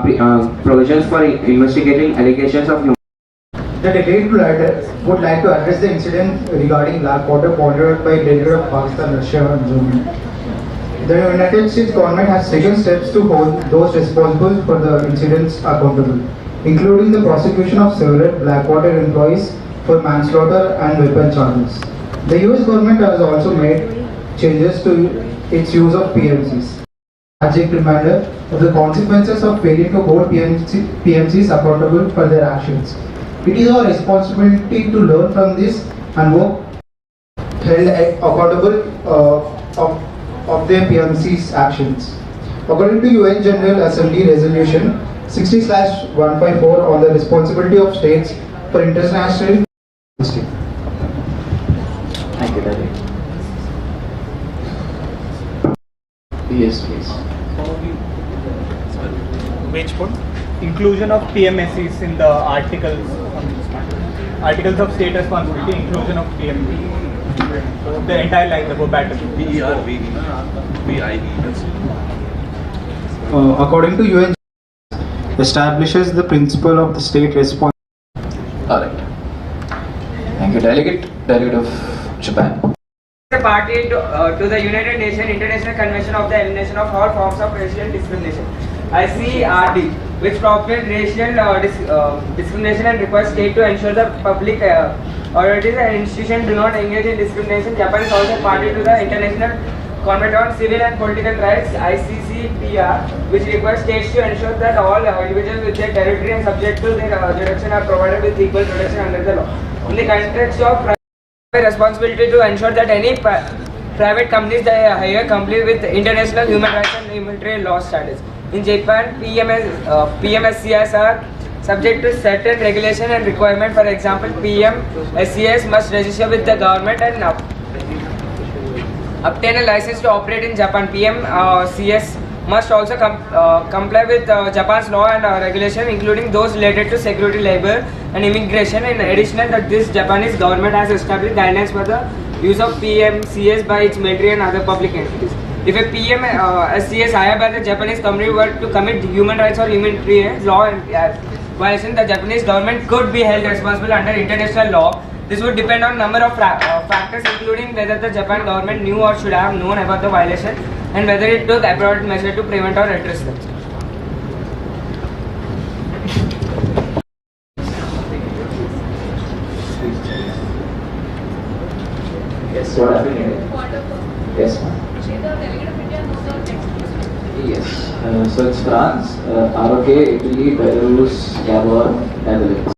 provisions for investigating allegations of human. The delegate would like to address the incident regarding black water pondered out by delegate of Pakistan, Russia and Germany. The United States government has taken steps to hold those responsible for the incidents accountable, including the prosecution of several Blackwater employees for manslaughter and weapon charges. The US government has also made changes to its use of PMCs. Tragic reminder of the consequences of failing to hold PMCs accountable for their actions. It is our responsibility to learn from this and work held accountable of their PMC's actions. According to UN General Assembly Resolution 60/154 on the responsibility of states for international justice. Thank you, Daddy. Yes, please. Which one? Inclusion of PMSEs in the articles of state responsibility, inclusion of PMSEs. The entire line, the verbatim. According to UN, establishes the principle of the state responsibility. All right. Thank you, Delegate. Delegate of Japan. The party to the United Nations International Convention of the Elimination of All Forms of Racial Discrimination, ICRD, which prohibits racial discrimination and requires states to ensure the public authorities and institutions do not engage in discrimination. Japan is also party to the International Convention on Civil and Political Rights, ICCPR, which requires states to ensure that all individuals with their territory and subject to their jurisdiction are provided with equal protection under the law. In the context of responsibility to ensure that any private companies that hire comply with international human rights and humanitarian law standards. In Japan, PMSCs are subject to certain regulation and requirement. For example, PMSCs must register with the government and obtain a license to operate in Japan. PMCs must also comply with Japan's law and regulation, including those related to security, labor and immigration. In addition, that this Japanese government has established guidelines for the use of PMCs by its military and other public entities. If a PMCs hired by the Japanese company were to commit human rights or humanitarian law violation, the Japanese government could be held responsible under international law. This would depend on number of factors, including whether the Japan government knew or should have known about the violation and whether it took appropriate measure to prevent or address them. Yes, what happened? Yes, ma'am. Yes. So it's France, ROK, Italy, Belarus, Gabon, Netherlands.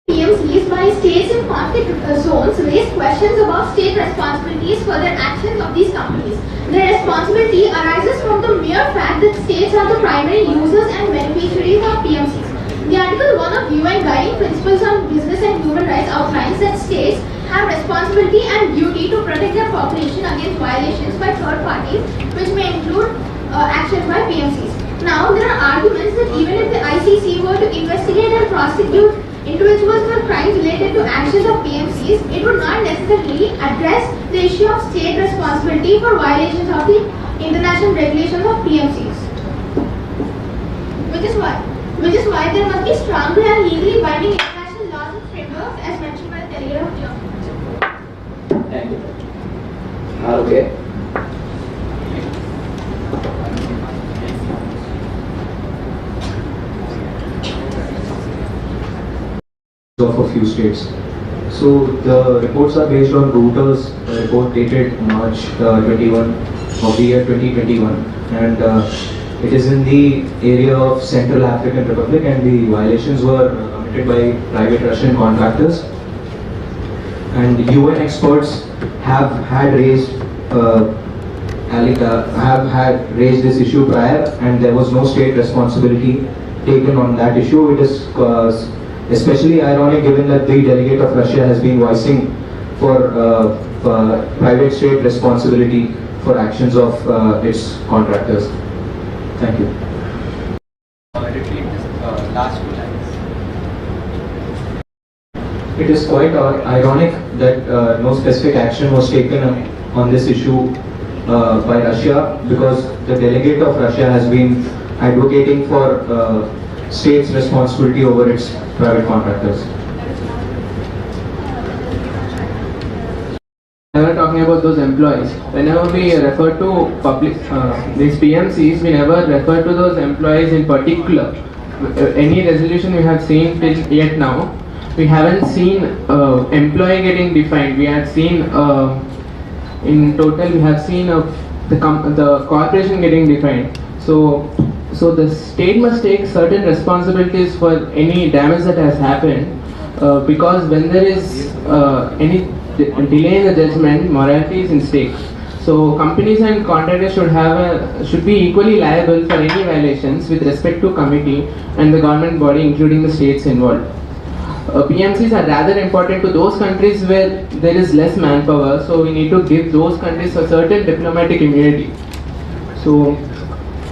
PMCs by states in conflict zones raise questions about state responsibilities for the actions of these companies. Their responsibility arises from the mere fact that states are the primary users and beneficiaries of PMCs. The Article 1 of UN Guiding Principles on Business and Human Rights outlines that states have responsibility and duty to protect their population against violations by third parties, which may include actions by PMCs. Now, there are arguments that even if the ICC were to investigate and prosecute individuals for crimes related to actions of PMCs, it would not necessarily address the issue of state responsibility for violations of the international regulations of PMCs. Which is why there must be stronger and legally binding international laws and frameworks as mentioned by the Delegate of Germany. Thank you. Okay. Of a few states. So the reports are based on Reuters report dated March 21 of the year 2021, and it is in the area of Central African Republic, and the violations were committed by private Russian contractors. And UN experts have had raised this issue prior, and there was no state responsibility taken on that issue. It is especially ironic given that the delegate of Russia has been voicing for private state responsibility for actions of its contractors. Thank you. Last 2 lines. It is quite ironic that no specific action was taken on this issue by Russia, because the delegate of Russia has been advocating for state's responsibility over its private contractors. Whenever talking about those employees, whenever we refer to public these PMCs, we never refer to those employees in particular. Any resolution we have seen till yet now, we haven't seen employee getting defined. We have seen in total we have seen the corporation getting defined. So the state must take certain responsibilities for any damage that has happened, because when there is any delay in the judgment, morality is in stake. So companies and contractors should be equally liable for any violations with respect to committee and the government body, including the states involved. PMCs are rather important to those countries where there is less manpower, so we need to give those countries a certain diplomatic immunity. So,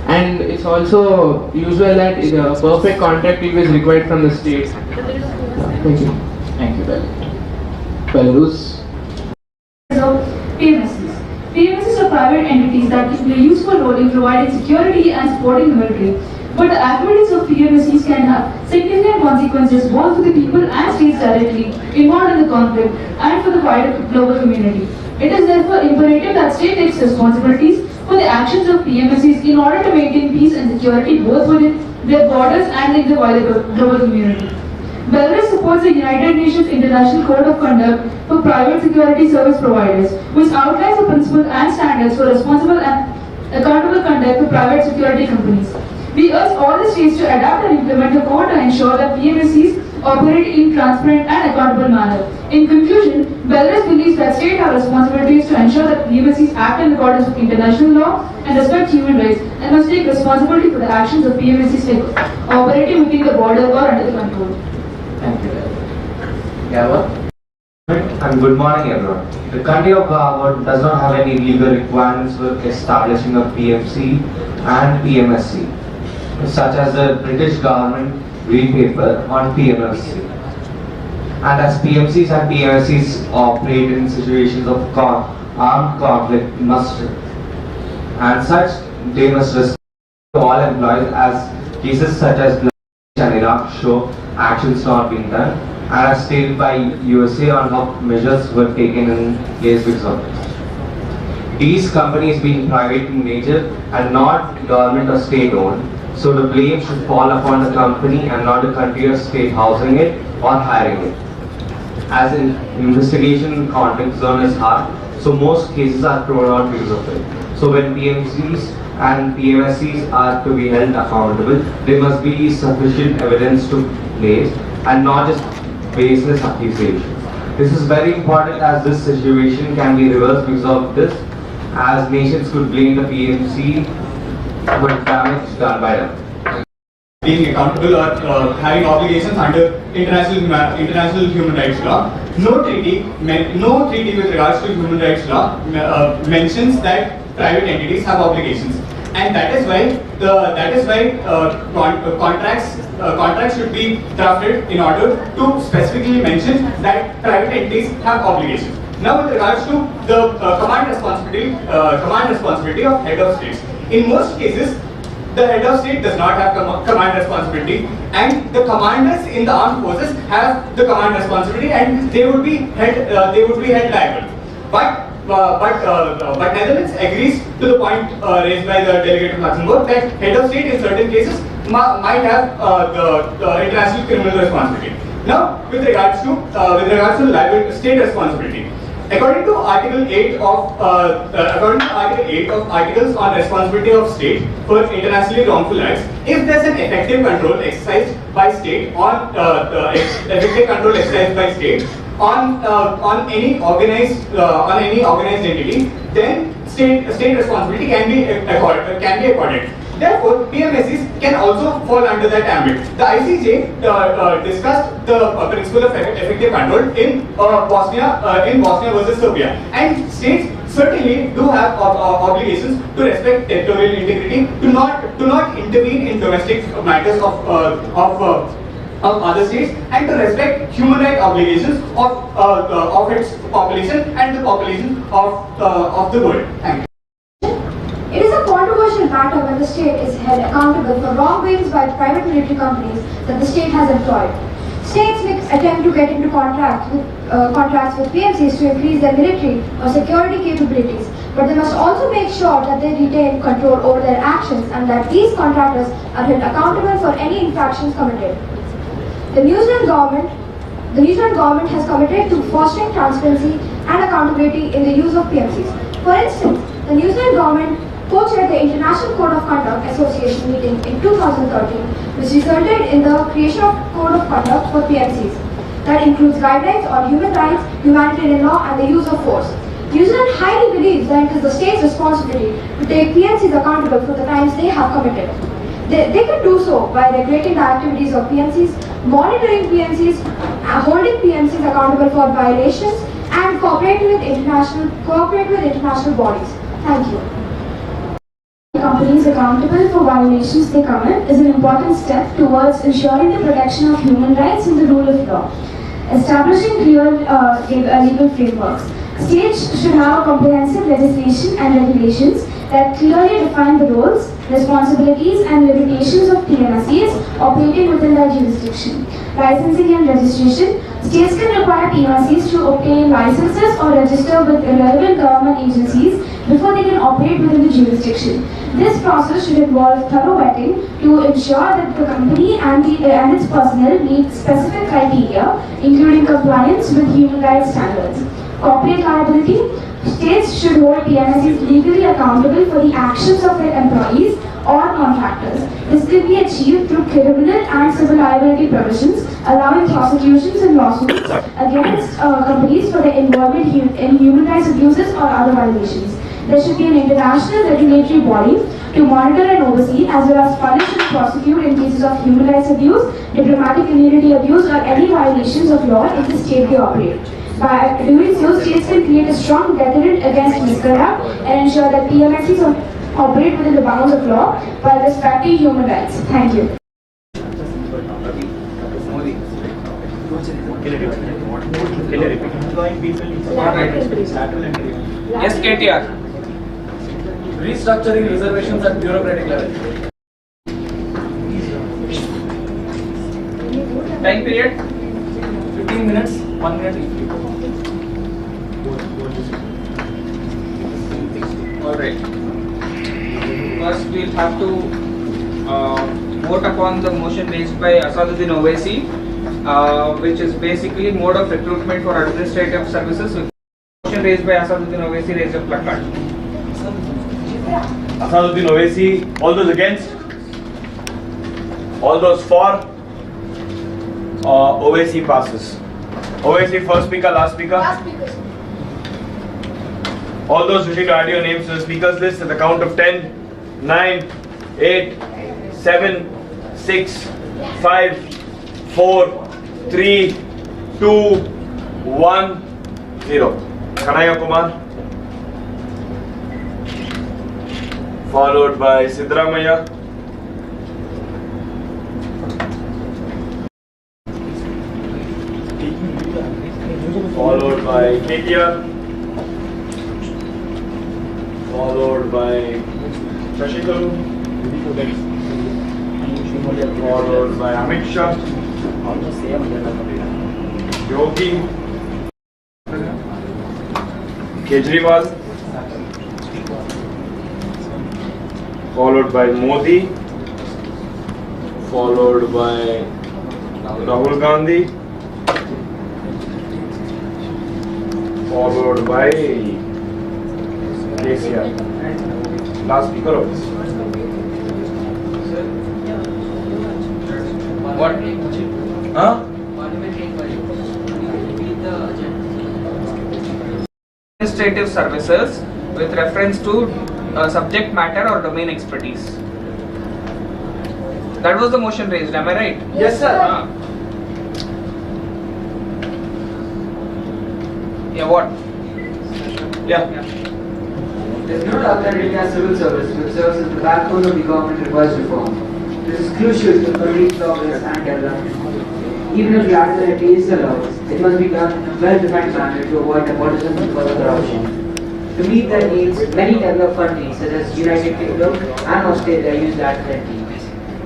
and it's also usual that a perfect contract review is required from the state. Thank you. Thank you, Belarus. PMSs. PMSs are private entities that play a useful role in providing security and supporting the military. But the activities of PMSs can have significant consequences both for the people and states directly involved in the conflict and for the wider global community. It is therefore imperative that state takes responsibilities for the actions of PMSs in order to maintain peace and security both within their borders and in the wider global community. Belarus supports the United Nations International Code of Conduct for Private Security Service Providers, which outlines the principles and standards for responsible and accountable conduct for private security companies. We urge all the states to adapt and implement the code to ensure that PMSs operate in transparent and accountable manner. In conclusion, Belarus believes that states have responsibilities to ensure that PMSs act in accordance with international law and respect human rights, and must take responsibility for the actions of PMSs operating within the border or under the control. Thank you. Gabor? And good morning everyone. The country of Harvard does not have any legal requirements for establishing a PMC and PMSC, such as the British government green paper on PMSC. And as PMCs and PMSCs operate in situations of armed conflict, they must respect to all employees, as cases such as and Iraq show actions not being done, and as stated by USA on how measures were taken in place because of this. These companies being private in nature and not government or state owned, so the blame should fall upon the company and not the country or state housing it or hiring it. As in investigation in conflict zone is hard, so most cases are thrown out because of it. So when PMCs and PMSCs are to be held accountable, there must be sufficient evidence to place and not just baseless accusations. This is very important as this situation can be reversed because of this, as nations could blame the PMC for damage done by them. Being accountable or having obligations under international human rights law. No treaty with regards to human rights law mentions that private entities have obligations, and that is why contracts should be drafted in order to specifically mention that private entities have obligations. Now, with regards to the command responsibility of head of states, in most cases, the head of state does not have command responsibility, and the commanders in the armed forces have the command responsibility, and they would be held liable. But Netherlands agrees to the point raised by the delegate of Luxembourg that head of state in certain cases might have the international criminal responsibility. Now, with regards to state responsibility, according to Article 8 of Articles on Responsibility of State for Internationally Wrongful Acts, if there is an effective control exercised by state on any organized entity, then state responsibility can be accorded. Therefore, PMSs can also fall under that ambit. The ICJ discussed the principle of effective control in Bosnia versus Serbia, and states certainly do have obligations to respect territorial integrity, to not intervene in domestic matters of other states, and to respect human rights obligations of its population and the population of the world. Thank you. It is a controversial matter matter when the state is held accountable for wrongdoings by private military companies that the state has employed. States may attempt to get into contracts with PMCs to increase their military or security capabilities, but they must also make sure that they retain control over their actions and that these contractors are held accountable for any infractions committed. The New Zealand government has committed to fostering transparency and accountability in the use of PMCs. For instance, the New Zealand government co-chaired the International Code of Conduct Association meeting in 2013, which resulted in the creation of Code of Conduct for PMCs that includes guidelines on human rights, humanitarian law, and the use of force. New Zealand highly believes that it is the state's responsibility to take PMCs accountable for the crimes they have committed. They can do so by regulating the activities of PMCs, monitoring PMCs, holding PMCs accountable for violations, and cooperate with international bodies. Thank you. Companies accountable for violations they commit is an important step towards ensuring the protection of human rights and the rule of law. Establishing clear legal frameworks. States should have comprehensive legislation and regulations that clearly define the roles, responsibilities and limitations of PMSEs operating within their jurisdiction. Licensing and registration. States can require PMSEs to obtain licenses or register with relevant government agencies before they can operate within the jurisdiction. This process should involve thorough vetting to ensure that the company and its personnel meet specific criteria, including compliance with human rights standards. Corporate liability. States should hold PMSEs legally accountable for the actions of their employees or contractors. This can be achieved through criminal and civil liability provisions, allowing prosecutions and lawsuits against companies for their involvement in human rights abuses or other violations. There should be an international regulatory body to monitor and oversee, as well as punish and prosecute in cases of human rights abuse, diplomatic immunity abuse, or any violations of law in the state they operate. By doing so, states can create a strong deterrent against misconduct and ensure that PMSEs operate within the bounds of law while respecting human rights. Thank you. Yes, KTR. Restructuring reservations at bureaucratic level. Time period? 15 minutes, 1 minute. Alright. First, we'll have to vote upon the motion raised by Asaduddin Owaisi, which is basically mode of recruitment for administrative services. Motion raised by Asaduddin Owaisi, raise a placard. Asaduddin Owaisi, all those against? All those for? Owaisi passes. Owaisi, first speaker, last speaker? Last speaker. All those wishing to add your names to the speakers list at the count of 10, 9, 8, 7, 6, 5, 4, 3, 2, 1, 0. Kanaya Kumar. Followed by Sidramaya. Followed by KTR. Followed by Shashikalu. Followed by Amit Shah. Yogi. Kejriwal. Followed by Modi. Followed by Rahul Gandhi. Followed by KCR. Last speaker of this. What? Huh? Administrative services with reference to subject matter or domain expertise. That was the motion raised, am I right? Yes, sir. Yeah, what? Yeah. There is no doubt that India's civil service, which serves as the backbone of the government, requires reform. This is crucial to country's progress and development. Even if the activity is allowed, it must be done in a well-defined manner to avoid nepotism and further corruption. To meet their needs, many developed countries such as United Kingdom and Australia use lateral entry.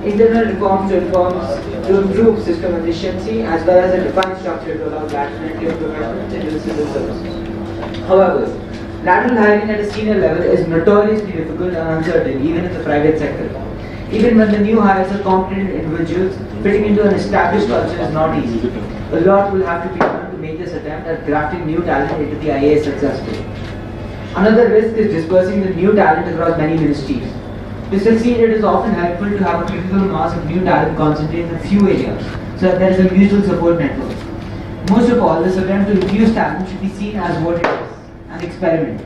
Internal reforms to improve system efficiency as well as a defined structure to allow lateral entry of professionals into the civil services. However, lateral hiring at a senior level is notoriously difficult and uncertain even in the private sector. Even when the new hires are competent individuals, fitting into an established culture is not easy. A lot will have to be done to make this attempt at grafting new talent into the IAS successful. Another risk is dispersing the new talent across many ministries. To succeed, it is often helpful to have a critical mass of new talent concentrated in a few areas, so that there is a mutual support network. Most of all, this attempt to infuse talent should be seen as what it is, an experiment.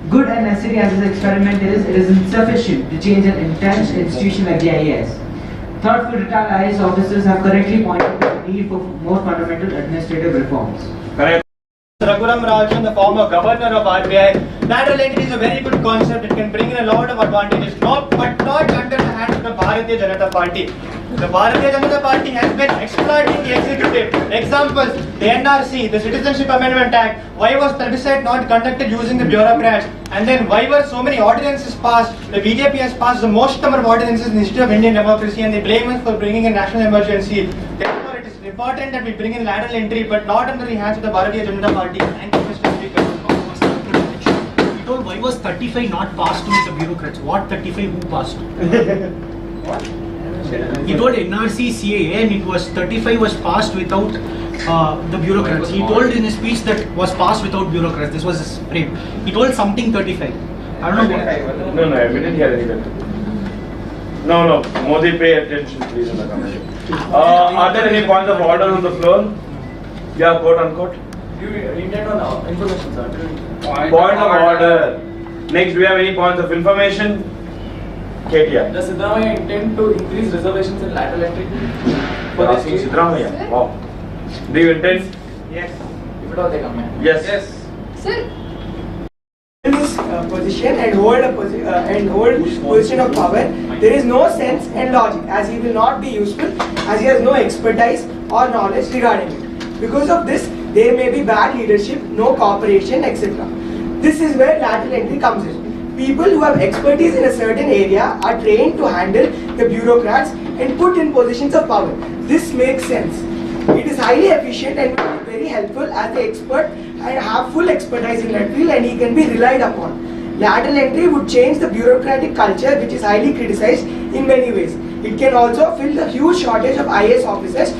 Good and necessary as this experiment is, it is insufficient to change an entrenched institution like the IAS. Thoughtful retired IAS officers have correctly pointed to the need for more fundamental administrative reforms. Correct. Raghuram Rajan, the former governor of RBI, lateral entry is a very good concept. It can bring in a lot of advantages, but not under the hands of the Bharatiya Janata Party. The Bharatiya Janata Party has been exploiting the executive. Examples: the NRC, the Citizenship Amendment Act. Why was plebiscite not conducted using the bureaucrats? And then why were so many ordinances passed? The BJP has passed the most number of ordinances in the history of Indian democracy, and they blame us for bringing a national emergency. Therefore, it is important that we bring in lateral entry, but not under the hands of the Bharatiya Janata Party. Thank you, Mr. Speaker. You told why was 35 not passed with the bureaucrats? What 35 who passed? What? He told NRC CAA and it was 35 was passed without the bureaucrats. He told in his speech that was passed without bureaucrats. This was his frame. He told something 35. I don't know what. No, I didn't hear anything. No, Modi, pay attention please in the comment. Are there any points of order on the floor? Yeah, quote unquote. You intend on information, sir. Point of order. Next, do we have any points of information? KTR. Does Siddaramaiah intend to increase reservations in lateral entry? For this case? Siddaramaiah. Wow. Do you intend? Yes. If at all they come here. Yes. Sir. This position and hold position of power, there is no sense and logic, as he will not be useful, as he has no expertise or knowledge regarding it. Because of this, there may be bad leadership, no cooperation, etc. This is where lateral entry comes in. People who have expertise in a certain area are trained to handle the bureaucrats and put in positions of power. This makes sense. It is highly efficient and will be very helpful as the expert and have full expertise in that field, and he can be relied upon. Lateral entry would change the bureaucratic culture, which is highly criticized in many ways. It can also fill the huge shortage of IAS officers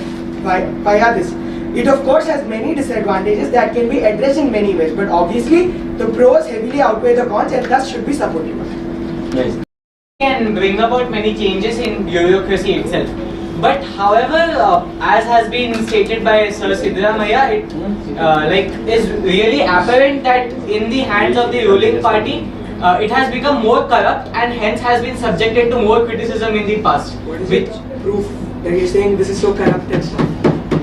via this. It of course has many disadvantages that can be addressed in many ways, but obviously the pros heavily outweigh the cons and thus should be supported. Yes. Can bring about many changes in bureaucracy itself. But however, as has been stated by Sir Siddaramaiah, it is really apparent that in the hands of the ruling party, it has become more corrupt and hence has been subjected to more criticism in the past. What is which proof that you're saying this is so corrupt and stuff?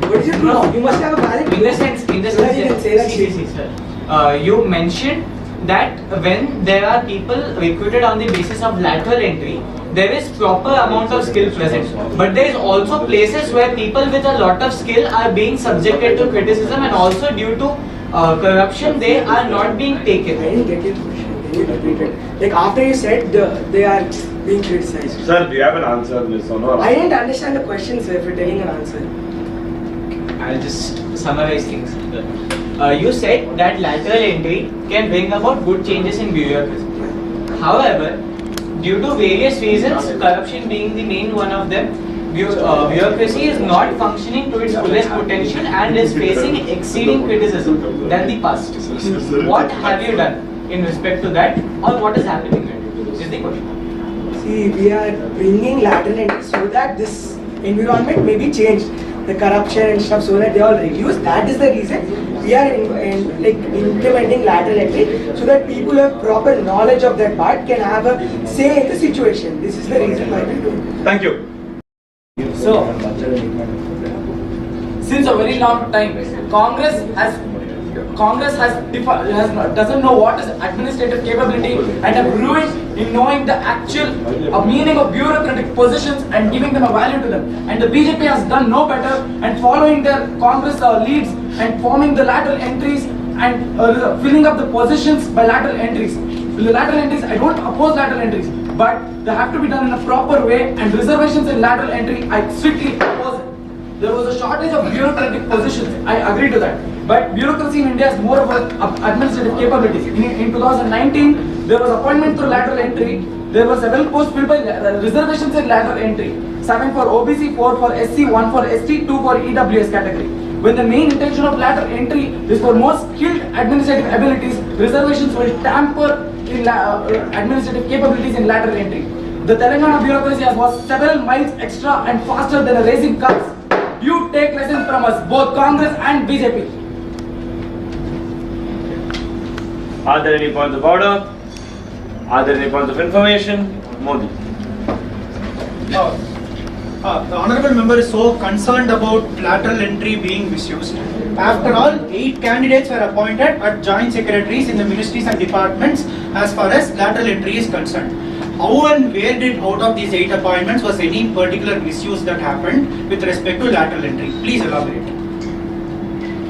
What is your proof? No. You must have a valid proof. In the sense, you can say that. You mentioned that when there are people recruited on the basis of lateral entry, there is proper amount of skill present, but there is also places where people with a lot of skill are being subjected to criticism, and also due to corruption they are not being taken. I didn't get your question. Can you repeat it? Like after you said they are being criticized. Sir, do you have an answer on this or no? I didn't understand the question, sir, if you're telling an answer. I'll just summarize things. You said that lateral entry can bring about good changes in bureaucracy. However, due to various reasons, corruption being the main one of them, bureaucracy is not functioning to its fullest potential and is facing exceeding criticism than the past. What have you done in respect to that, or what is happening there? Is the question. See, we are bringing lateral entry so that this environment may be changed. The corruption and stuff, so that they all reduce. That is the reason we are implementing lateral entry, so that people who have proper knowledge of that part can have a say in the situation. This is the reason why we do it. Thank you. So, since a very long time, Congress doesn't know what is administrative capability and have ruined in knowing the actual meaning of bureaucratic positions and giving them a value to them. And the BJP has done no better, and following their Congress leads and forming the lateral entries and filling up the positions by lateral entries. The lateral entries, I don't oppose lateral entries, but they have to be done in a proper way, and reservations in lateral entry, I strictly oppose it. There was a shortage of bureaucratic positions, I agree to that. But bureaucracy in India is more about administrative capabilities. In 2019, there was appointment through lateral entry. There were 7 posts filled by reservations in lateral entry. 7 for OBC, 4 for SC, 1 for ST, 2 for EWS category. When the main intention of lateral entry is for more skilled administrative abilities, reservations will tamper in administrative capabilities in lateral entry. The Telangana bureaucracy has was several miles extra and faster than a racing cars. You take lessons from us, both Congress and BJP. Are there any points of order? Are there any points of information? Modi. The honourable member is so concerned about lateral entry being misused. After all, 8 candidates were appointed as joint secretaries in the ministries and departments as far as lateral entry is concerned. How and where did out of these 8 appointments was any particular misuse that happened with respect to lateral entry? Please elaborate.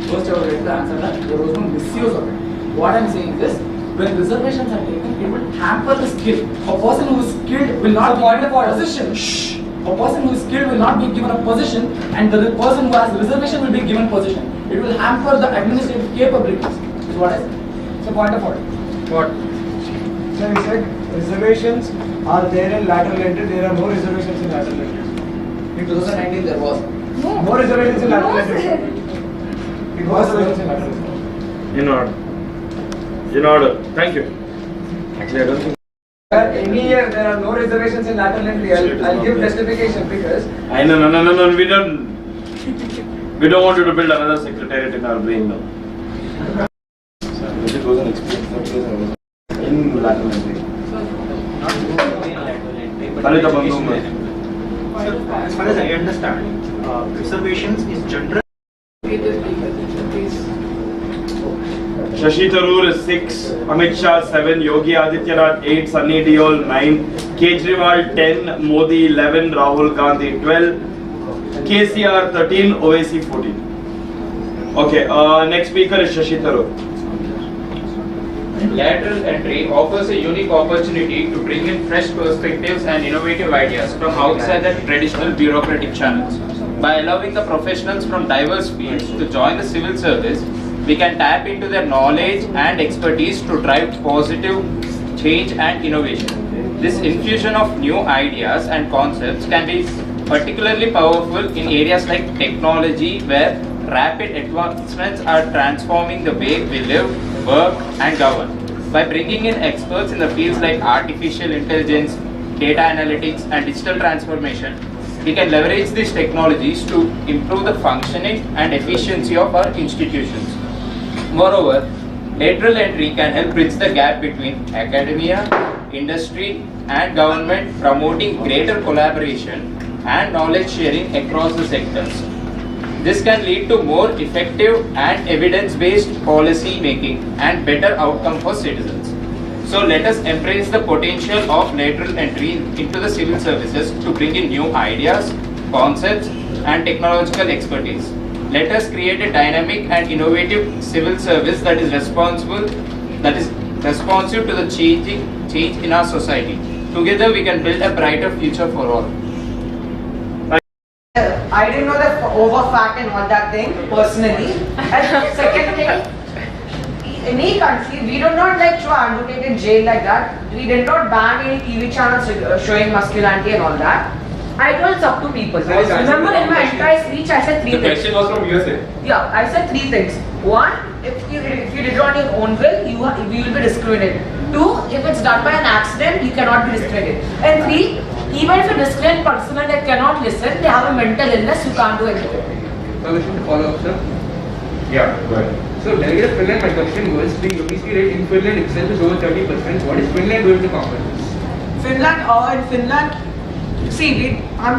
First I would like to answer that there was no misuse of it. What I am saying is, when reservations are taken, it will hamper the skill. A person who is skilled will not be given a position. A person who is skilled will not be given a position, and the person who has reservation will be given position. It will hamper the administrative capabilities. Is what I said. It's a point of order. What? So he said reservations are there in lateral entry. There are no reservations in lateral entry. In 2019 there was. No reservations in lateral entry. It was reservations in lateral entry. In order. In order. Thank you. Actually, I don't think. Any year there are no reservations in lateral entry. I'll give justification because. I know, no. We don't want you to build another secretariat in our brain now. It was an experience in lateral entry. As far as I understand, reservations is general. Shashi Tharoor is 6, Amit Shah 7, Yogi Adityanath 8, Sunny Deol 9, Kejriwal 10, Modi 11, Rahul Gandhi 12, KCR 13, OAC 14. Okay, next speaker is Shashi Tharoor. Lateral entry offers a unique opportunity to bring in fresh perspectives and innovative ideas from outside the traditional bureaucratic channels. By allowing the professionals from diverse fields to join the civil service, we can tap into their knowledge and expertise to drive positive change and innovation. This infusion of new ideas and concepts can be particularly powerful in areas like technology, where rapid advancements are transforming the way we live, work and govern. By bringing in experts in the fields like artificial intelligence, data analytics and digital transformation, we can leverage these technologies to improve the functioning and efficiency of our institutions. Moreover, lateral entry can help bridge the gap between academia, industry and government, promoting greater collaboration and knowledge sharing across the sectors. This can lead to more effective and evidence-based policy making and better outcome for citizens. So let us embrace the potential of lateral entry into the civil services to bring in new ideas, concepts and technological expertise. Let us create a dynamic and innovative civil service that is responsive to the change in our society. Together we can build a brighter future for all. I didn't know that over fat and all that thing personally. And second thing, in any country, we do not like throw advocate in jail like that. We did not ban any TV channels showing masculinity and all that. I told it's up to people. Remember in my entire speech I said 3 things. The question was from USA. Yeah, I said 3 things. 1, if you did it on your own will, you will be discriminated. 2, if it's done by an accident, you cannot be discriminated. And 3, even if you discriminate person that cannot listen, they have a mental illness, you can't do anything. So we should follow up, sir. Yeah, go ahead. So delegate of Finland, my question was, the obesity rate in Finland itself is over 30%. What is Finland doing to combat this? In Finland, see,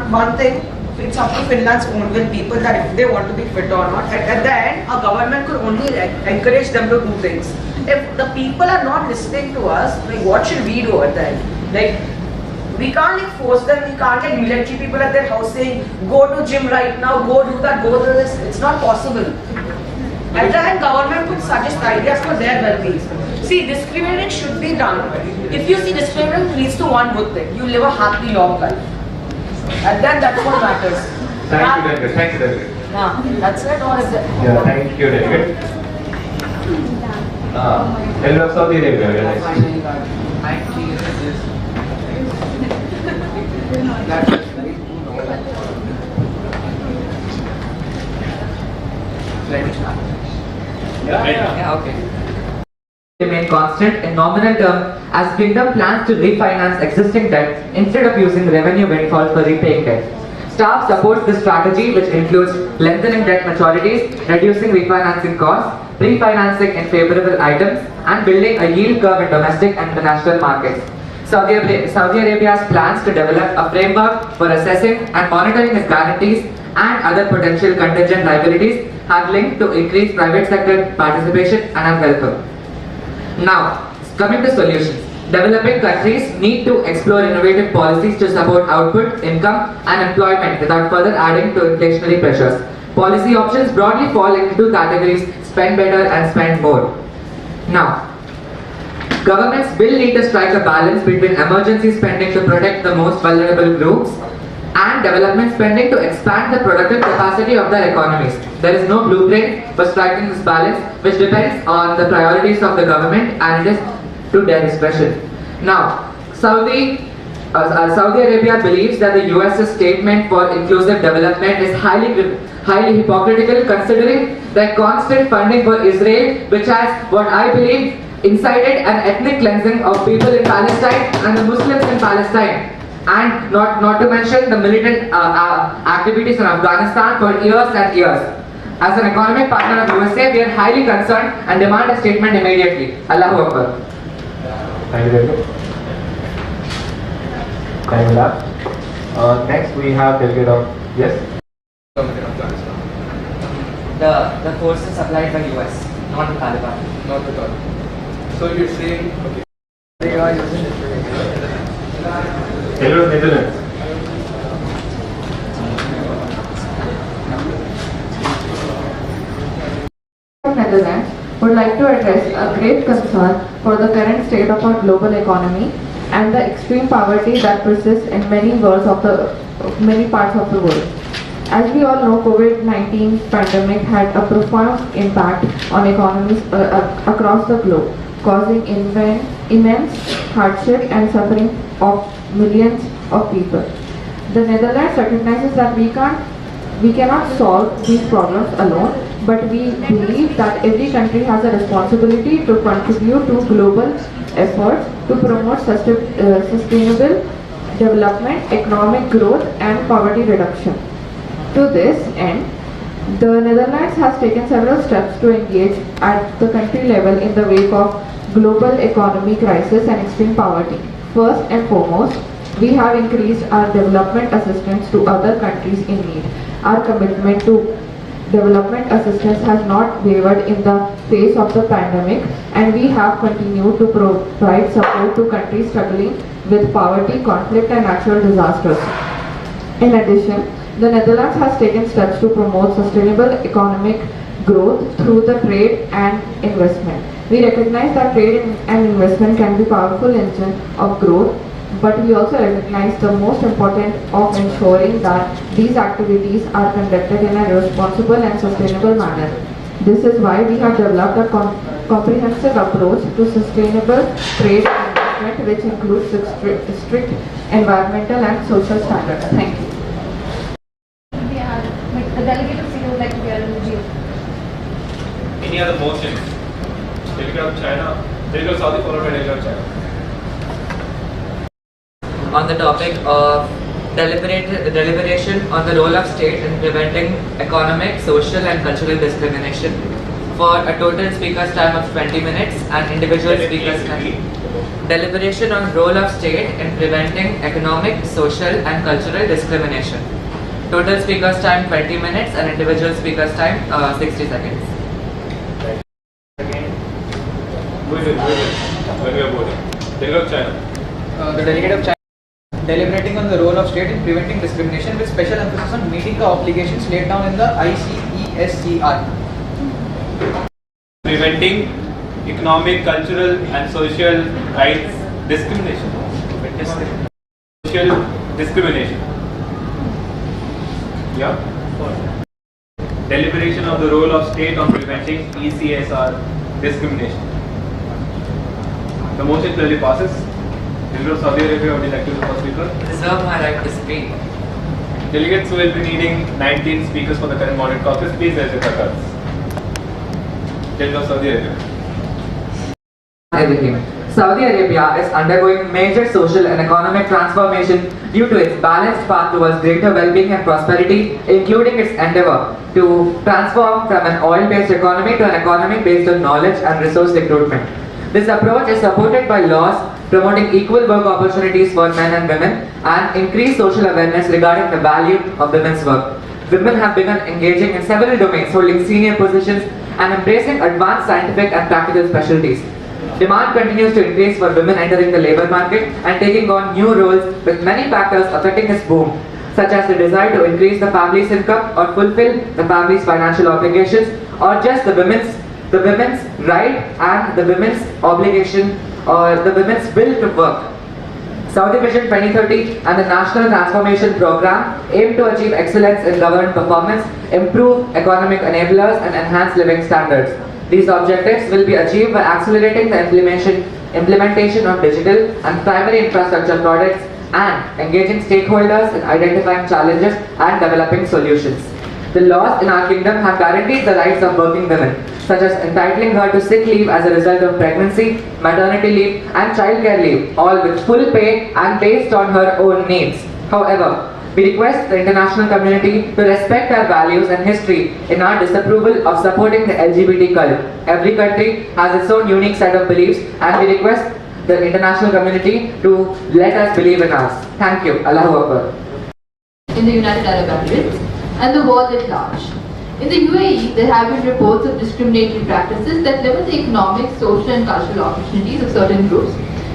one thing, it's up to Finland's own will people that if they want to be fit or not. At the end, a government could only encourage them to do things. If the people are not listening to us, like what should we do at the end? Like, we can't like force them, we can't like military people at their house saying, go to gym right now, go do that, go do this. It's not possible. At the end, government could suggest ideas for their well-being. See, discriminating should be done. If you see discriminating leads to one good thing, you live a happy long life. And then that's what matters. Thank you, David. Thank you, David. Yeah, that's it, or is it? Yeah, thank you, David. Hello, Saudi Arabia. Very nice. Yeah, okay. Remain constant in nominal term as Kingdom plans to refinance existing debt instead of using revenue windfalls for repaying debt. Staff supports this strategy, which includes lengthening debt maturities, reducing refinancing costs, refinancing in favorable items, and building a yield curve in domestic and international markets. Saudi Arabia's plans to develop a framework for assessing and monitoring its guarantees and other potential contingent liabilities have linked to increased private sector participation and are welcome. Now, coming to solutions. Developing countries need to explore innovative policies to support output, income and employment without further adding to inflationary pressures. Policy options broadly fall into two categories: spend better and spend more. Now, governments will need to strike a balance between emergency spending to protect the most vulnerable groups and development spending to expand the productive capacity of their economies. There is no blueprint for striking this balance, which depends on the priorities of the government and it is to their discretion. Now, Saudi Arabia believes that the US's statement for inclusive development is highly hypocritical, considering their constant funding for Israel, which has, what I believe, incited an ethnic cleansing of people in Palestine and the Muslims in Palestine, and not to mention the militant activities in Afghanistan for years and years. As an economic partner of USA, we are highly concerned and demand a statement immediately. Allahu Akbar. Thank you, David. Thank you, Lab. Next, we have delegate of yes. The forces supplied by US, not the Taliban. Not the Taliban. So you're saying, okay. They are using Hello, Netherlands. Netherlands would like to address a great concern for the current state of our global economy and the extreme poverty that persists in many parts of the world. As we all know, COVID-19 pandemic had a profound impact on economies across the globe, causing immense hardship and suffering of millions of people. The Netherlands recognizes that we cannot solve these problems alone, but we believe that every country has a responsibility to contribute to global efforts to promote sustainable development, economic growth and poverty reduction. To this end, the Netherlands has taken several steps to engage at the country level in the wake of global economic crisis and extreme poverty. First and foremost, we have increased our development assistance to other countries in need. Our commitment to development assistance has not wavered in the face of the pandemic, and we have continued to provide support to countries struggling with poverty, conflict and natural disasters. In addition, the Netherlands has taken steps to promote sustainable economic growth through the trade and investment. We recognize that trade and investment can be a powerful engine of growth, but we also recognize the most important of ensuring that these activities are conducted in a responsible and sustainable manner. This is why we have developed a comprehensive approach to sustainable trade and investment, which includes strict environmental and social standards. Thank you. The delegate of CEO would like to be alluded. Any other motions? Delegate of China, delegate of Saudi followed by delegate of China. On the topic of deliberation on the role of state in preventing economic, social and cultural discrimination for a total speaker's time of 20 minutes and individual speaker's time. Deliberation on role of state in preventing economic, social and cultural discrimination. Total speaker's time 20 minutes and individual speaker's time 60 seconds. Who is it? When we are voting. Delegate of China. The delegate of China deliberating on the role of state in preventing discrimination with special emphasis on meeting the obligations laid down in the ICESCR. Preventing economic, cultural and social rights discrimination. Social discrimination. Yeah. Deliberation of the role of state on preventing ECSR discrimination. The motion clearly passes. Leader of Saudi Arabia, would you like to be the first speaker? Reserve my right to speak. Delegates will be needing 19 speakers for the current moderate caucus. Please raise your cards. Leader of Saudi Arabia. Everything. Saudi Arabia is undergoing major social and economic transformation due to its balanced path towards greater well-being and prosperity, including its endeavor to transform from an oil-based economy to an economy based on knowledge and resource recruitment. This approach is supported by laws promoting equal work opportunities for men and women and increased social awareness regarding the value of women's work. Women have begun engaging in several domains, holding senior positions and embracing advanced scientific and practical specialties. Demand continues to increase for women entering the labor market and taking on new roles, with many factors affecting this boom, such as the desire to increase the family's income or fulfill the family's financial obligations, or just the women's right and the women's obligation or the women's will to work. Saudi Vision 2030 and the National Transformation Program aim to achieve excellence in government performance, improve economic enablers and enhance living standards. These objectives will be achieved by accelerating the implementation of digital and primary infrastructure projects and engaging stakeholders in identifying challenges and developing solutions. The laws in our kingdom have guaranteed the rights of working women, such as entitling her to sick leave as a result of pregnancy, maternity leave and childcare leave, all with full pay and based on her own needs. However, we request the international community to respect our values and history in our disapproval of supporting the LGBT cult. Every country has its own unique set of beliefs and we request the international community to let us believe in us. Thank you. Allahu Akbar. In the United Arab Emirates and the world at large. In the UAE, there have been reports of discriminatory practices that limit the economic, social and cultural opportunities of certain groups,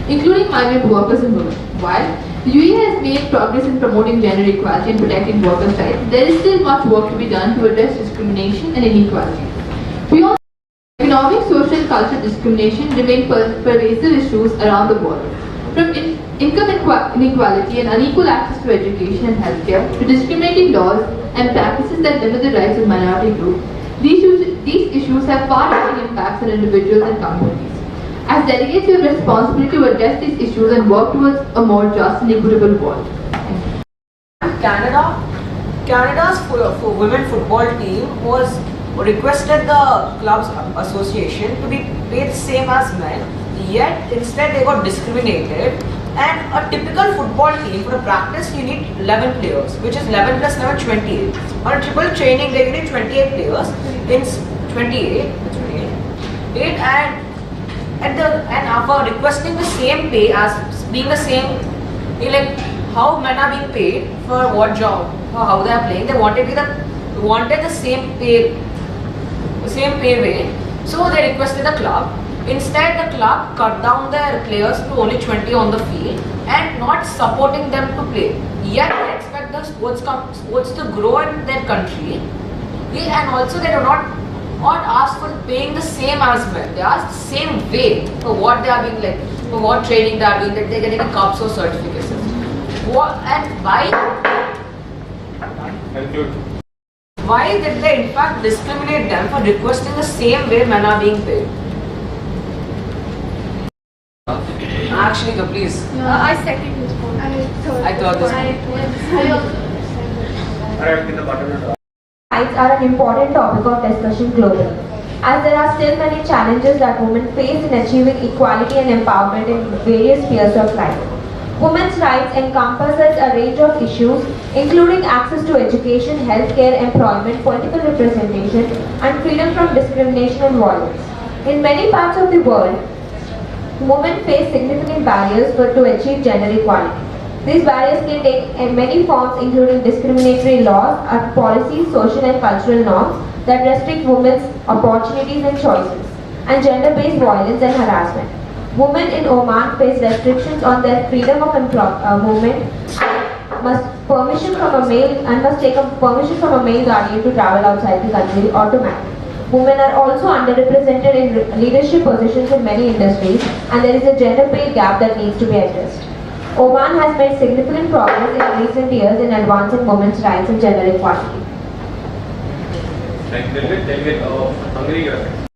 including migrant workers and women. While the UAE has made progress in promoting gender equality and protecting workers' rights, there is still much work to be done to address discrimination and inequality. Beyond economic, social and cultural discrimination remain pervasive issues around the world. From income inequality and unequal access to education and healthcare to discriminating laws and practices that limit the rights of minority groups, these issues have far-reaching impacts on individuals and communities. As delegates, we have responsibility to address these issues and work towards a more just and equitable world. Canada's women football team was requested the club's association to be paid same as men, yet instead they got discriminated. And a typical football team, for a practice you need 11 players, which is 11 plus 11, 28. On a triple training they need 28 players, in 28 and after requesting the same pay as being the same, like how men are being paid for what job, for how they are playing, they wanted the same pay way. So they requested the club. Instead, the club cut down their players to only 20 on the field and not supporting them to play. Yet they expect the sports to grow in their country, and also they do not ask for paying the same as men. They ask the same way for what they are being like, for what training they are doing, that they are getting cups or certificates. And why? Why did they in fact discriminate them for requesting the same way men are being paid? Actually, please. I second this point. I thought this Rights are an important topic of discussion globally, as there are still many challenges that women face in achieving equality and empowerment in various spheres of life. Women's rights encompasses a range of issues, including access to education, healthcare, employment, political representation, and freedom from discrimination and violence. In many parts of the world, women face significant barriers to achieve gender equality. These barriers can take many forms, including discriminatory laws, policies, social and cultural norms that restrict women's opportunities and choices, and gender-based violence and harassment. Women in Oman face restrictions on their freedom of movement and must take permission from a male guardian to travel outside the country or to marry. Women are also underrepresented in leadership positions in many industries, and there is a gender pay gap that needs to be addressed. Oman has made significant progress in recent years in advancing women's rights and gender equality. Thank you, Delegate. Hungary, you are next.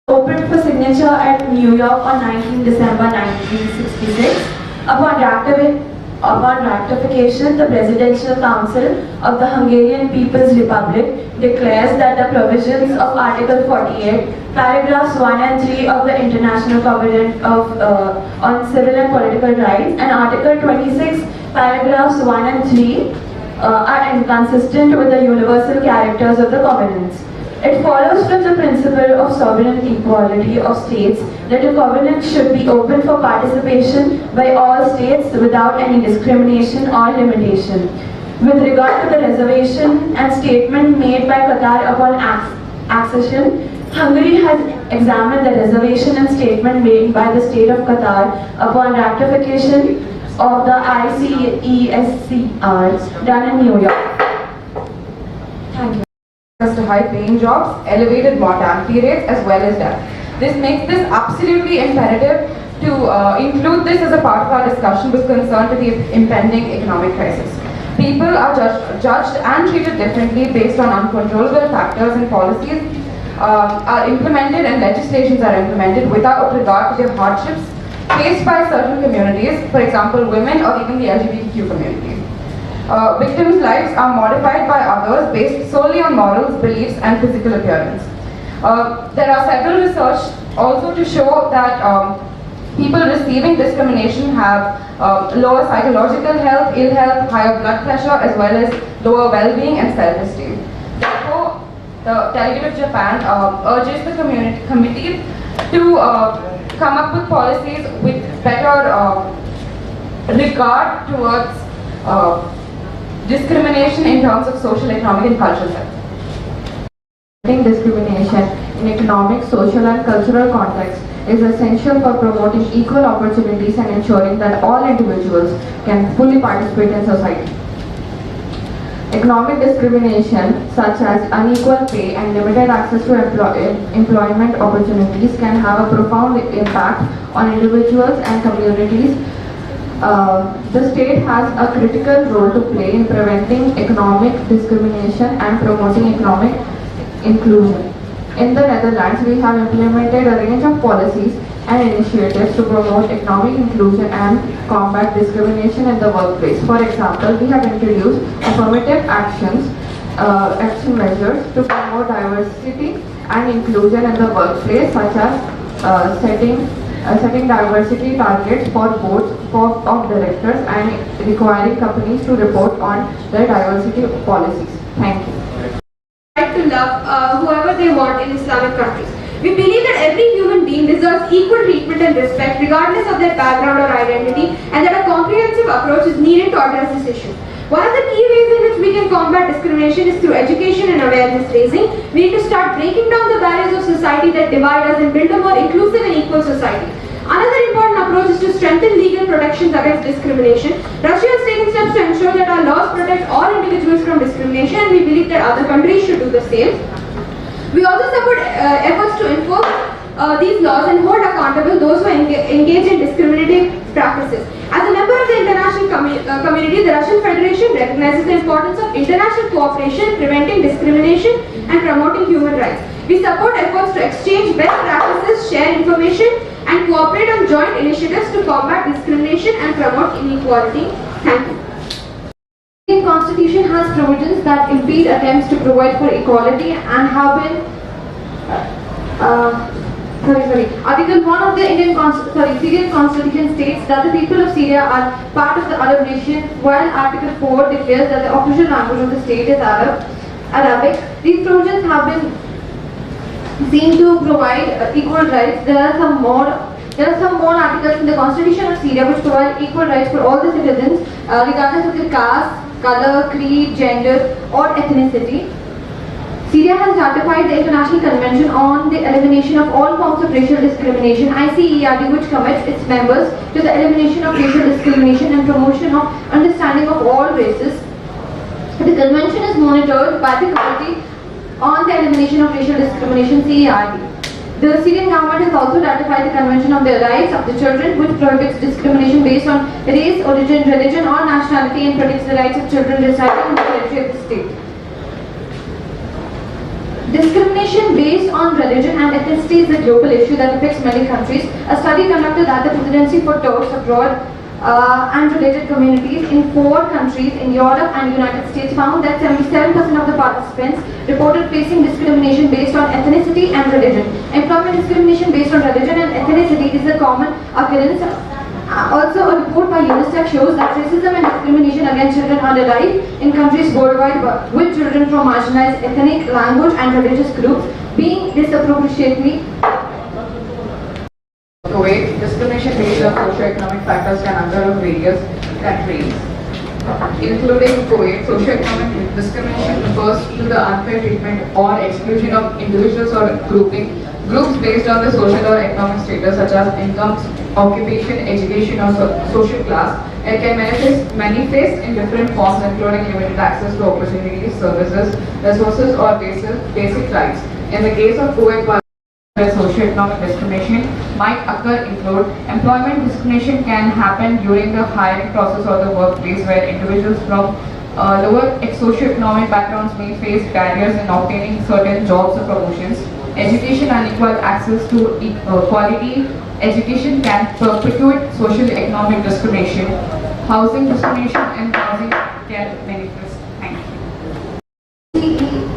Opened for signature at New York on 19 December 1966. Upon ratification, the Presidential Council of the Hungarian People's Republic declares that the provisions of Article 48, paragraphs 1 and 3 of the International Covenant on Civil and Political Rights and Article 26, paragraphs 1 and 3 are inconsistent with the universal characters of the covenants. It follows from the principle of sovereign equality of states that a covenant should be open for participation by all states without any discrimination or limitation. With regard to the reservation and statement made by Qatar upon accession, Hungary has examined the reservation and statement made by the state of Qatar upon ratification of the ICESCR done in New York. Thank you. To high-paying jobs, elevated mortality rates, as well as death. This makes this absolutely imperative to include this as a part of our discussion with concern to the impending economic crisis. People are judged and treated differently based on uncontrollable factors, and policies are implemented and legislations are implemented without regard to the hardships faced by certain communities, for example, women or even the LGBTQ community. Victims' lives are modified by others based solely on morals, beliefs, and physical appearance. There are several research also to show that people receiving discrimination have lower psychological health, ill health, higher blood pressure, as well as lower well-being and self-esteem. Therefore, the delegate of Japan urges the committee to come up with policies with better regard towards discrimination in terms of social, economic, and cultural health. Discrimination in economic, social, and cultural contexts is essential for promoting equal opportunities and ensuring that all individuals can fully participate in society. Economic discrimination, such as unequal pay and limited access to employment opportunities, can have a profound impact on individuals and communities. The state has a critical role to play in preventing economic discrimination and promoting economic inclusion. In the Netherlands, we have implemented a range of policies and initiatives to promote economic inclusion and combat discrimination in the workplace. For example, we have introduced affirmative action measures to promote diversity and inclusion in the workplace, such as setting diversity targets for boards of directors and requiring companies to report on their diversity policies. Thank you. Right to love whoever they want in Islamic countries. We believe that every human being deserves equal treatment and respect regardless of their background or identity, and that a comprehensive approach is needed to address this issue. One of the key ways in which we can combat discrimination is through education and awareness raising. We need to start breaking down the barriers of society that divide us and build a more inclusive and equal society. Another important approach is to strengthen legal protections against discrimination. Russia has taken steps to ensure that our laws protect all individuals from discrimination, and we believe that other countries should do the same. We also support efforts to enforce these laws and hold accountable those who engage in discriminating practices. As a member of the international community, the Russian Federation recognizes the importance of international cooperation, preventing discrimination, and promoting human rights. We support efforts to exchange best practices, share information, and cooperate on joint initiatives to combat discrimination and promote inequality. Thank you. The Indian Constitution has provisions that impede attempts to provide for equality and have been Article 1 of the Syrian Constitution states that the people of Syria are part of the Arab nation, while Article 4 declares that the official language of the state is Arabic. These provisions have been seen to provide equal rights. There are some more articles in the Constitution of Syria which provide equal rights for all the citizens, regardless of their caste, color, creed, gender, or ethnicity. Syria has ratified the International Convention on the Elimination of All Forms of Racial Discrimination, ICERD, which commits its members to the elimination of racial discrimination and promotion of understanding of all races. The convention is monitored by the Committee on the Elimination of Racial Discrimination (CERD). The Syrian government has also ratified the Convention on the Rights of the Children, which prohibits discrimination based on race, origin, religion, or nationality and protects the rights of children residing in the territory of the state. Discrimination based on religion and ethnicity is a global issue that affects many countries. A study conducted at the Presidency for Turks Abroad and related communities in 4 countries in Europe and United States found that 77% of the participants reported facing discrimination based on ethnicity and religion. Employment discrimination based on religion and ethnicity is a common occurrence. Also, a report by UNICEF shows that racism and discrimination against children are alive in countries worldwide, with children from marginalized ethnic, language, and religious groups being disproportionately. Kuwait, discrimination based on socioeconomic factors can occur in various countries, including Kuwait. Socioeconomic discrimination refers to the unfair treatment or exclusion of individuals or groups based on the social or economic status such as income, occupation, education, or social class. It can manifest in different forms, including limited access to opportunities, services, resources, or basic rights. In the case of Kuwait, where socioeconomic discrimination might occur include employment discrimination can happen during the hiring process or the workplace, where individuals from lower socioeconomic backgrounds may face barriers in obtaining certain jobs or promotions. Education and equal access to quality education can perpetuate social economic discrimination. Housing discrimination and housing can manifest. Thank you.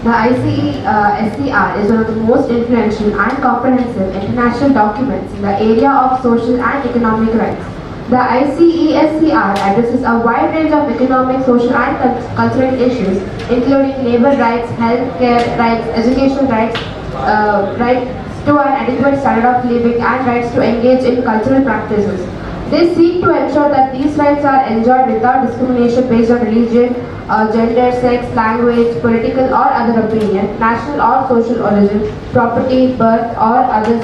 The ICE-SCR is one of the most influential and comprehensive international documents in the area of social and economic rights. The ICE-SCR addresses a wide range of economic, social and cultural issues, including labor rights, healthcare rights, education rights, rights to an adequate standard of living, and rights to engage in cultural practices. They seek to ensure that these rights are enjoyed without discrimination based on religion, gender, sex, language, political or other opinion, national or social origin, property, birth or other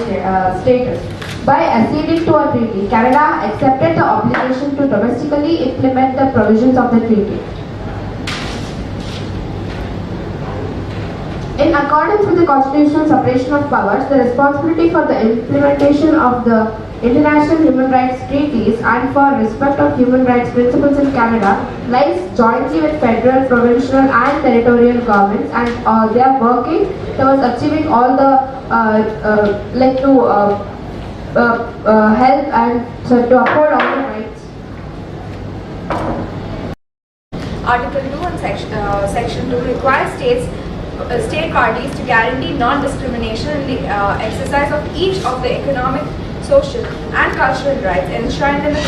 status. By acceding to a treaty, Canada accepted the obligation to domestically implement the provisions of the treaty. In accordance with the constitutional separation of powers, the responsibility for the implementation of the international human rights treaties and for respect of human rights principles in Canada lies jointly with federal, provincial and territorial governments, and they are working towards achieving all the help and to uphold all the rights. Article 2 and Section 2 requires state parties to guarantee non-discrimination in the exercise of each of the economic, social and cultural rights enshrined in the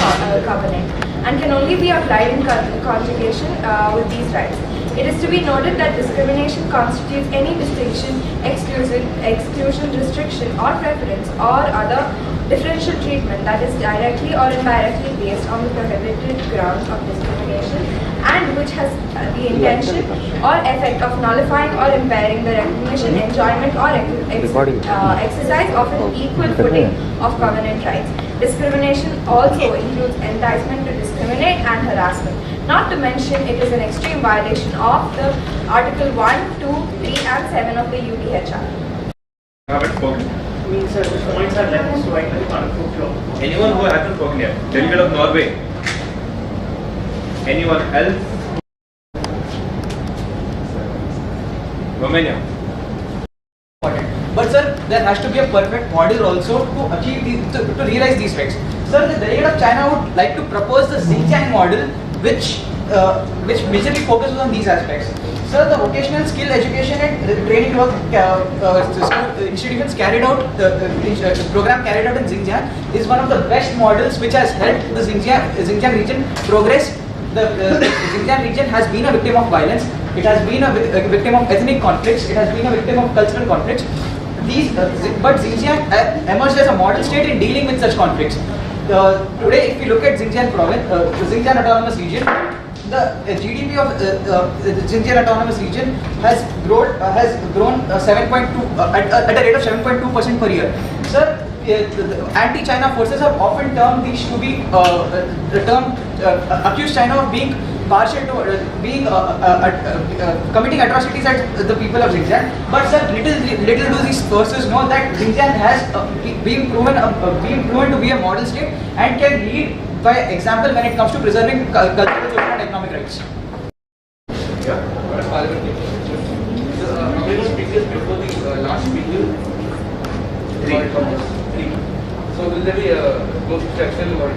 covenant, and can only be applied in conjugation with these rights. It is to be noted that discrimination constitutes any distinction, exclusion, restriction or preference or other differential treatment that is directly or indirectly based on the prohibited grounds of discrimination, and which has the intention or effect of nullifying or impairing the recognition, enjoyment or exercise of an equal footing of covenant rights. Discrimination also includes enticement to discriminate and harassment. Not to mention, it is an extreme violation of the Article 1, 2, 3 and 7 of the UDHR. Haven't spoken. Sir, the points are left, so I can't put. Anyone who hasn't spoken yet? Delegate of Norway. Anyone else? Romania. But sir, there has to be a perfect model also to achieve these, to realize these facts. Sir, the delegate of China would like to propose the Xinjiang model, which majorly focuses on these aspects. Sir, the vocational skill education and training work institutions carried out, the program carried out in Xinjiang is one of the best models which has helped the Xinjiang region progress. The Xinjiang region has been a victim of violence. It has been a victim of ethnic conflicts. It has been a victim of cultural conflicts. But Xinjiang emerged as a model state in dealing with such conflicts. Today, if we look at Xinjiang province, the Xinjiang Autonomous Region, the GDP of the Xinjiang Autonomous Region has grown 7.2 at a rate of 7.2% per year. Sir, anti-China forces have often termed these to be accused China of being partial to committing atrocities at the people of Xinjiang. But sir, little do these forces know that Xinjiang has been proven to be a model state and can lead by example when it comes to preserving cultural, social and economic rights. Yeah, how many speakers before the last speaker? Three. So will there be a close section or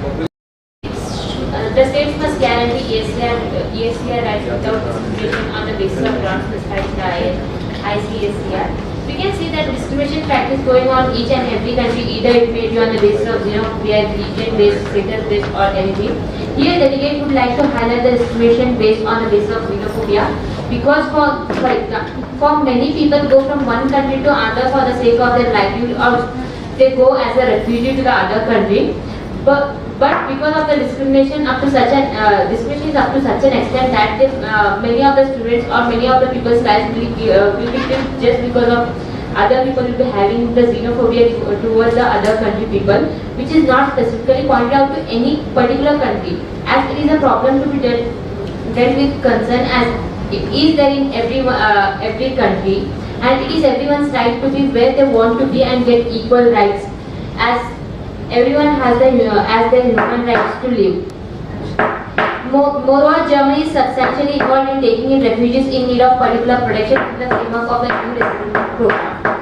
the states must guarantee ESCR rights without discrimination on the basis of grounds prescribed by ICSCR. We can see that discrimination practice going on each and every country, either it may be on the basis of xenophobia, religion-based, status-based or anything. Here delegate would like to highlight the discrimination based on the basis of xenophobia because for many people go from one country to another for the sake of their livelihood or they go as a refugee to the other country. But because of the discrimination up to such an discrimination is up to such an extent that many of the students or many of the people's lives will be killed just because of other people will be having the xenophobia towards the other country people, which is not specifically pointed out to any particular country, as it is a problem to be dealt with concern as it is there in every country, and it is everyone's right to be where they want to be and get equal rights as everyone has their human rights to live. Moreover, Germany is substantially involved in taking in refugees in need of particular protection in the framework of the new resettlement program.